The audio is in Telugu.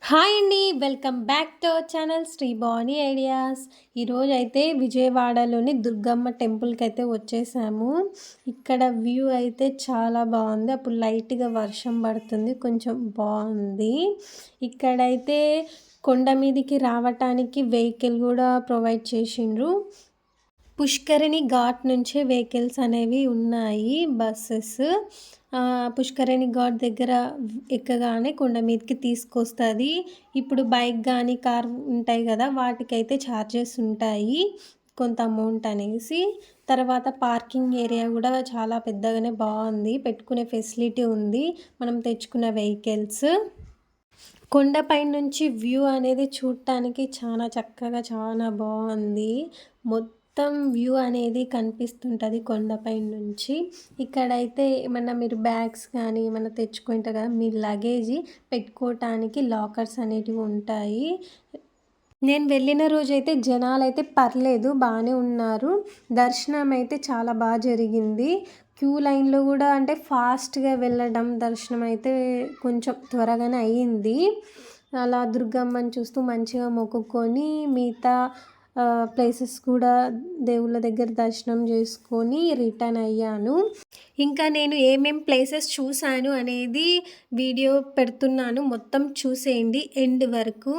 హాయ్ అండి. Welcome back to our channel Sri Bhavani ideas. ఈరోజైతే విజయవాడలోని దుర్గమ్మ టెంపుల్కి అయితే వచ్చేసాము. ఇక్కడ వ్యూ అయితే చాలా బాగుంది. అప్పుడు లైట్గా వర్షం పడుతుంది, కొంచెం బాగుంది. ఇక్కడైతే కొండ మీదికి రావటానికి వెహికల్ కూడా ప్రొవైడ్ చేసిండ్రు. పుష్కరిణి ఘాట్ నుంచే వెహికల్స్ అనేవి ఉన్నాయి, బస్సెస్. పుష్కరిణి ఘాట్ దగ్గర ఎక్కగానే కొండ మీదకి తీసుకొస్తుంది. ఇప్పుడు బైక్ కానీ కార్ ఉంటాయి కదా, వాటికైతే ఛార్జెస్ ఉంటాయి కొంత అమౌంట్ అనేసి. తర్వాత పార్కింగ్ ఏరియా కూడా చాలా పెద్దగానే బాగుంది, పెట్టుకునే ఫెసిలిటీ ఉంది మనం తెచ్చుకున్న వెహికల్స్. కొండపై నుంచి వ్యూ అనేది చూడటానికి చాలా చక్కగా చాలా బాగుంది. మొత్తం వ్యూ అనేది కనిపిస్తుంటుంది కొండపై నుంచి. ఇక్కడైతే ఏమన్నా మీరు బ్యాగ్స్ కానీ ఏమన్నా తెచ్చుకుంటారు కదా, మీ లగేజ్ పెట్టుకోవటానికి లాకర్స్ అనేటివి ఉంటాయి. నేను వెళ్ళిన రోజైతే జనాలు అయితే పర్లేదు, బాగానే ఉన్నారు. దర్శనం అయితే చాలా బాగా జరిగింది. క్యూ లైన్లో కూడా అంటే ఫాస్ట్గా వెళ్ళడం, దర్శనం అయితే కొంచెం త్వరగానే అయ్యింది. అలా దుర్గమ్మని చూస్తూ మంచిగా మొక్కుకొని మిగతా ప్లేసెస్ కూడా దేవుళ్ళ దగ్గర దర్శనం చేసుకొని రిటర్న్ అయ్యాను. ఇంకా నేను ఏమేం ప్లేసెస్ చూశాను అనేది వీడియో పెడుతున్నాను, మొత్తం చూసేయండి ఎండ్ వరకు.